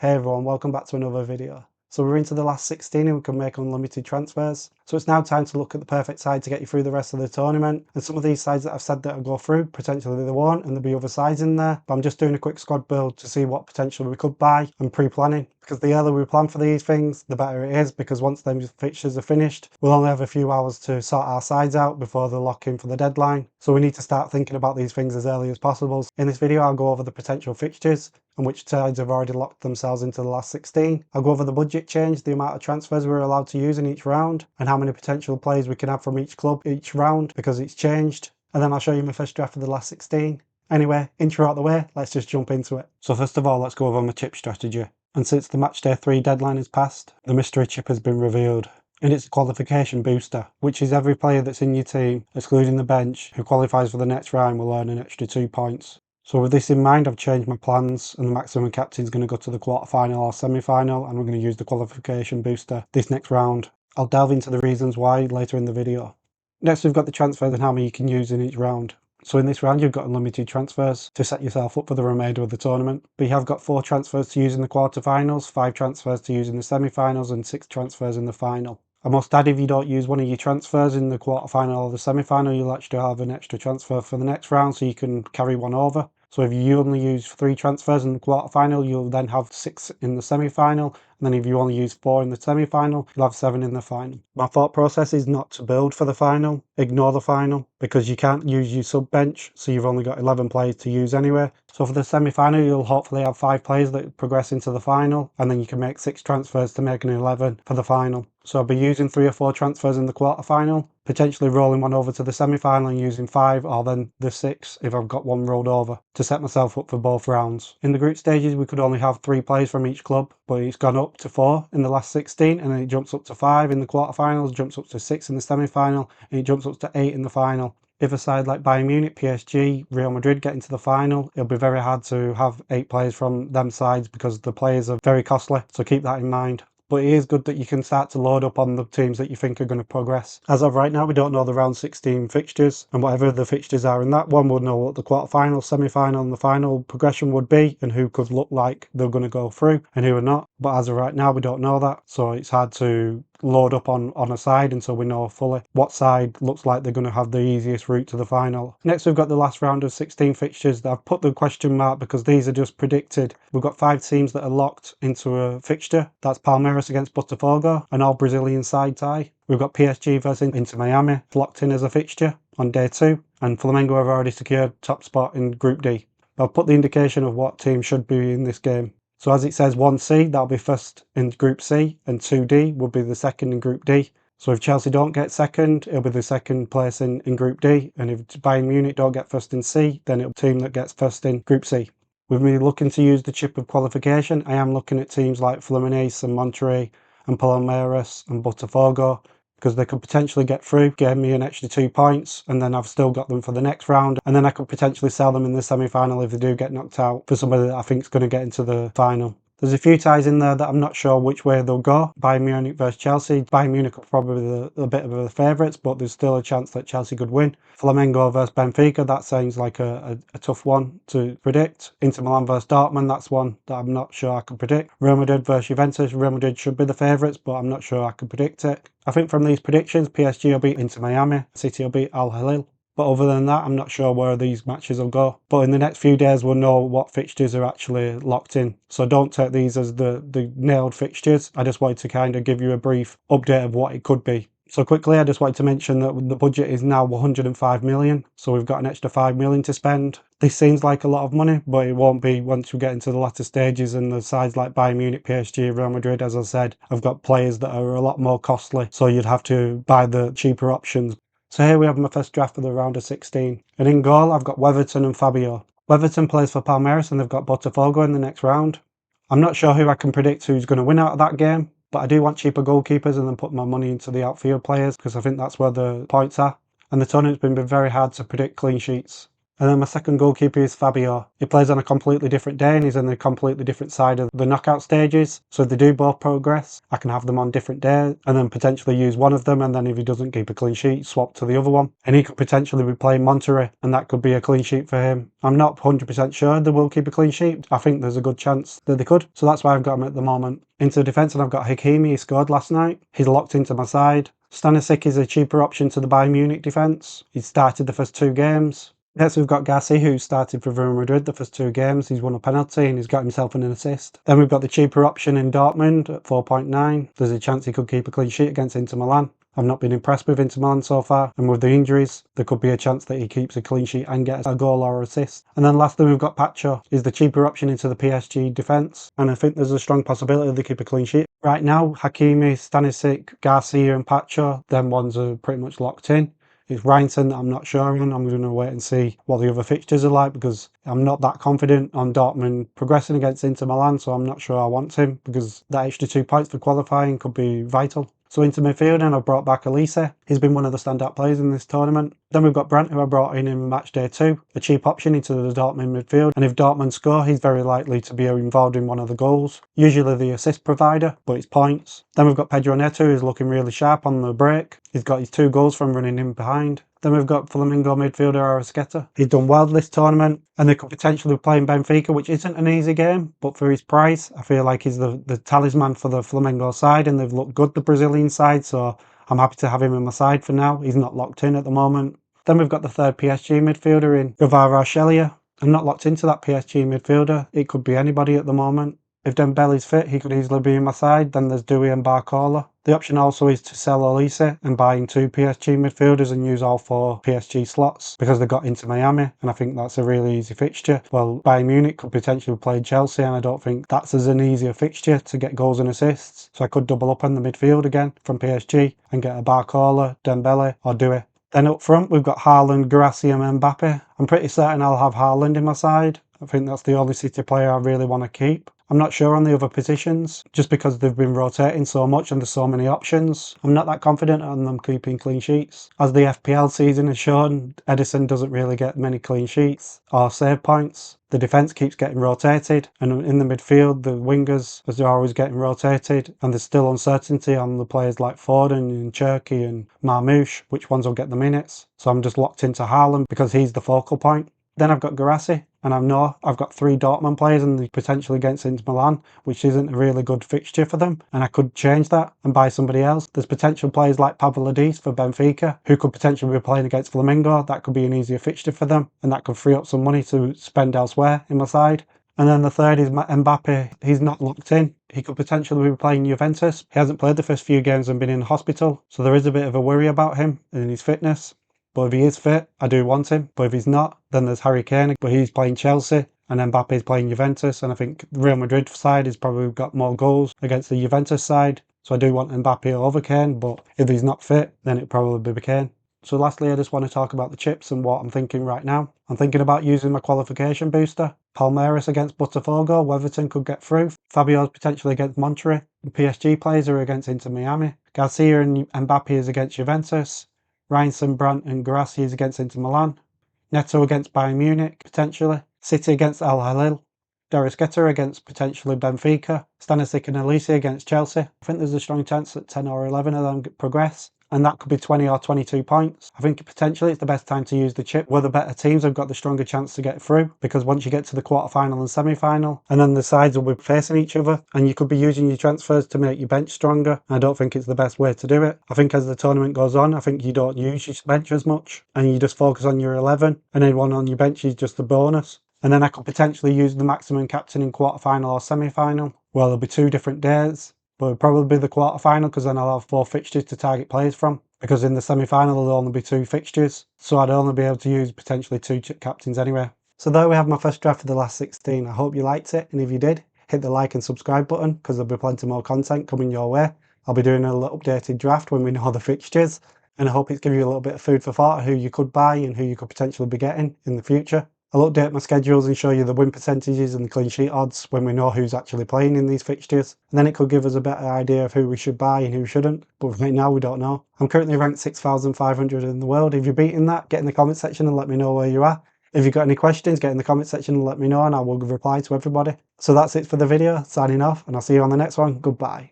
Hey everyone, welcome back to another video. So we're into the last 16 and we can make unlimited transfers. So it's now time to look at the perfect side to get you through the rest of the tournament. And some of these sides that I've said that will go through, potentially they won't, and there'll be other sides in there. But I'm just doing a quick squad build to see what potential we could buy and pre-planning. Because the earlier we plan for these things, the better it is, because once them fixtures are finished, we'll only have a few hours to sort our sides out before they lock in for the deadline. So we need to start thinking about these things as early as possible. In this video, I'll go over the potential fixtures and which sides have already locked themselves into the last 16. I'll go over the budget change, the amount of transfers we're allowed to use in each round, and how many potential players we can have from each club each round because it's changed. And then I'll show you my first draft for the last 16. Anyway, intro out the way, let's just jump into it. So first of all, let's go over my chip strategy. And since the Matchday 3 deadline is passed, the mystery chip has been revealed. And it's a Qualification Booster, which is every player that's in your team, excluding the bench, who qualifies for the next round will earn an extra 2 points. So with this in mind, I've changed my plans, and the maximum captain is going to go to the quarter-final or semi-final, and we're going to use the Qualification Booster this next round. I'll delve into the reasons why later in the video. Next, we've got the transfers and how many you can use in each round. So in this round, you've got unlimited transfers to set yourself up for the remainder of the tournament. But you have got 4 transfers to use in the quarterfinals, 5 transfers to use in the semi-finals, and 6 transfers in the final. I must add, if you don't use one of your transfers in the quarterfinal or the semi-final, you'll actually have an extra transfer for the next round, so you can carry one over. So if you only use 3 transfers in the quarterfinal, you'll then have 6 in the semi-final. And then if you only use 4 in the semi-final, you'll have 7 in the final. My thought process is not to build for the final, ignore the final, because you can't use your sub-bench, so you've only got 11 players to use anyway. So for the semi-final, you'll hopefully have 5 players that progress into the final, and then you can make 6 transfers to make an 11 for the final. So I'll be using 3 or 4 transfers in the quarterfinal, potentially rolling one over to the semi-final and using 5 or then the 6 if I've got one rolled over to set myself up for both rounds. In the group stages, we could only have 3 players from each club, but it's gone up to 4 in the last 16, and then it jumps up to 5 in the quarterfinals, jumps up to 6 in the semi-final, and it jumps up to 8 in the final. If a side like Bayern Munich, PSG, Real Madrid get into the final, it'll be very hard to have 8 players from them sides because the players are very costly, so keep that in mind. But it is good that you can start to load up on the teams that you think are going to progress. As of right now, we don't know the round 16 fixtures, and whatever the fixtures are in that one, we'll know what the quarterfinal, semi-final and the final progression would be, and who could look like they're going to go through and who are not. But as of right now, we don't know that, so it's hard to load up on a side until we know fully what side looks like they're going to have the easiest route to the final. Next, we've got the last round of 16 fixtures. I've put the question mark because these are just predicted. We've got 5 teams that are locked into a fixture. That's Palmeiras against Botafogo, an all-Brazilian side tie. We've got PSG versus Inter Miami locked in as a fixture on day 2, and Flamengo have already secured top spot in Group D. I've put the indication of what team should be in this game. So as it says 1C, that'll be first in Group C, and 2D will be the second in Group D. So if Chelsea don't get second, it'll be the second place in Group D, and if Bayern Munich don't get first in C, then it'll be the team that gets first in Group C. With me looking to use the chip of qualification, I am looking at teams like Fluminense and Monterrey and Palmeiras and Botafogo, because they could potentially get through, give me an extra 2 points, and then I've still got them for the next round, and then I could potentially sell them in the semi-final if they do get knocked out for somebody that I think is going to get into the final. There's a few ties in there that I'm not sure which way they'll go. Bayern Munich versus Chelsea. Bayern Munich are probably a bit of the favourites, but there's still a chance that Chelsea could win. Flamengo versus Benfica, that sounds like a tough one to predict. Inter Milan versus Dortmund, that's one that I'm not sure I can predict. Real Madrid versus Juventus. Real Madrid should be the favourites, but I'm not sure I can predict it. I think from these predictions, PSG will beat Inter Miami, City will beat Al Hilal. But other than that, I'm not sure where these matches will go. But in the next few days, we'll know what fixtures are actually locked in. So don't take these as the nailed fixtures. I just wanted to kind of give you a brief update of what it could be. So quickly, I just wanted to mention that the budget is now 105 million. So we've got an extra 5 million to spend. This seems like a lot of money, but it won't be once we get into the latter stages, and the sides like Bayern Munich, PSG, Real Madrid, as I said, have got players that are a lot more costly. So you'd have to buy the cheaper options. So here we have my first draft for the round of 16. And in goal, I've got Weatherton and Fabio. Weatherton plays for Palmeiras and they've got Botafogo in the next round. I'm not sure who I can predict who's going to win out of that game, but I do want cheaper goalkeepers and then put my money into the outfield players because I think that's where the points are. And the tournament's been very hard to predict clean sheets. And then my second goalkeeper is Fabio. He plays on a completely different day and he's on a completely different side of the knockout stages. So if they do both progress, I can have them on different days and then potentially use one of them, and then if he doesn't keep a clean sheet, swap to the other one. And he could potentially be playing Monterrey and that could be a clean sheet for him. I'm not 100% sure they will keep a clean sheet. I think there's a good chance that they could. So that's why I've got him at the moment. Into defence, and I've got Hakimi. He scored last night. He's locked into my side. Stanisic is a cheaper option to the Bayern Munich defence. He started the first 2 games. Next we've got Garcia, who started for Real Madrid the first 2 games. He's won a penalty and he's got himself an assist. Then we've got the cheaper option in Dortmund at 4.9. There's a chance he could keep a clean sheet against Inter Milan. I've not been impressed with Inter Milan so far, and with the injuries, there could be a chance that he keeps a clean sheet and gets a goal or assist. And then lastly, we've got Pacho. He's the cheaper option into the PSG defence, and I think there's a strong possibility they keep a clean sheet. Right now, Hakimi, Stanisic, Garcia and Pacho, them ones are pretty much locked in. It's Reinson that I'm not sure on. I'm going to wait and see what the other fixtures are like because I'm not that confident on Dortmund progressing against Inter Milan, so I'm not sure I want him because that extra 2 points for qualifying could be vital. So into midfield, and I've brought back Elise. He's been one of the standout players in this tournament. Then we've got Brandt, who I brought in Matchday 2, a cheap option into the Dortmund midfield. And if Dortmund score, he's very likely to be involved in one of the goals. Usually the assist provider, but it's points. Then we've got Pedro Neto, who's looking really sharp on the break. He's got his 2 goals from running in behind. Then we've got Flamengo midfielder Arrascaeta. He's done well this tournament, and they could potentially be playing Benfica, which isn't an easy game, but for his price, I feel like he's the talisman for the Flamengo side, and they've looked good, the Brazilian side, so I'm happy to have him in my side for now. He's not locked in at the moment. Then we've got the third PSG midfielder in Gvarashelia. I'm not locked into that PSG midfielder. It could be anybody at the moment. If Dembele's fit, he could easily be in my side. Then there's Dewey and Barcola. The option also is to sell Elise and buy in 2 PSG midfielders and use all 4 PSG slots because they got into Miami, and I think that's a really easy fixture. Well, Bayern Munich could potentially play Chelsea, and I don't think that's as an easier fixture to get goals and assists. So I could double up on the midfield again from PSG and get a Barcola, Dembele or Dewey. Then up front, we've got Haaland, Gracia and Mbappe. I'm pretty certain I'll have Haaland in my side. I think that's the only City player I really want to keep. I'm not sure on the other positions, just because they've been rotating so much and there's so many options. I'm not that confident on them keeping clean sheets. As the FPL season has shown, Edison doesn't really get many clean sheets or save points. The defence keeps getting rotated, and in the midfield, the wingers are always getting rotated, and there's still uncertainty on the players like Foden and Cherki and Marmoush, which ones will get the minutes. So I'm just locked into Haaland because he's the focal point. Then I've got Guirassy, and I know I've got 3 Dortmund players and potentially against Inter Milan, which isn't a really good fixture for them, and I could change that and buy somebody else. There's potential players like Pavlidis for Benfica, who could potentially be playing against Flamengo. That could be an easier fixture for them, and that could free up some money to spend elsewhere in my side. And then the third is Mbappe. He's not locked in. He could potentially be playing Juventus. He hasn't played the first few games and been in hospital, so there is a bit of a worry about him and his fitness. But if he is fit, I do want him. But if he's not, then there's Harry Kane, but he's playing Chelsea, and Mbappe's playing Juventus, and I think the Real Madrid side has probably got more goals against the Juventus side. So I do want Mbappe over Kane, but if he's not fit, then it'd probably be Kane. So lastly, I just want to talk about the chips and what I'm thinking right now. I'm thinking about using my qualification booster. Palmeiras against Botafogo, Weatherton could get through. Fabio's potentially against Monterrey. The PSG players are against Inter Miami. Garcia and Mbappe is against Juventus. Reinson, Brandt and Guirassy is against Inter Milan. Neto against Bayern Munich, potentially. City against Al Hilal. Arrascaeta against potentially Benfica. Stanisic and Elise against Chelsea. I think there's a strong chance that 10 or 11 of them progress, and that could be 20 or 22 points. I think potentially it's the best time to use the chip where the better teams have got the stronger chance to get through, because once you get to the quarter-final and semi-final, and then the sides will be facing each other, and you could be using your transfers to make your bench stronger. I don't think it's the best way to do it. I think as the tournament goes on, I think you don't use your bench as much, and you just focus on your 11, and anyone on your bench is just a bonus. And then I could potentially use the maximum captain in quarter-final or semi-final. Well, there'll be 2 different days. But it'll probably be the quarter-final, because then I'll have 4 fixtures to target players from. Because in the semi-final there'll only be 2 fixtures, so I'd only be able to use potentially 2 captains anyway. So there we have my first draft of the last 16. I hope you liked it, and if you did, hit the like and subscribe button, because there'll be plenty more content coming your way. I'll be doing a little updated draft when we know the fixtures, and I hope it's given you a little bit of food for thought of who you could buy and who you could potentially be getting in the future. I'll update my schedules and show you the win percentages and the clean sheet odds when we know who's actually playing in these fixtures. And then it could give us a better idea of who we should buy and who shouldn't. But right now we don't know. I'm currently ranked 6,500 in the world. If you're beating that, get in the comment section and let me know where you are. If you've got any questions, get in the comment section and let me know, and I will reply to everybody. So that's it for the video, signing off, and I'll see you on the next one. Goodbye.